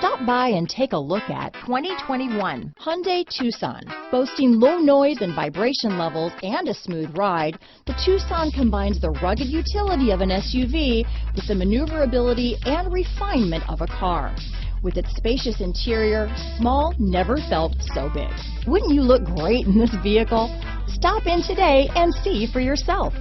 Stop by and take a look at 2021 Hyundai Tucson. Boasting low noise and vibration levels and a smooth ride, the Tucson combines the rugged utility of an SUV with the maneuverability and refinement of a car. With its spacious interior, small never felt so big. Wouldn't you look great in this vehicle? Stop in today and see for yourself.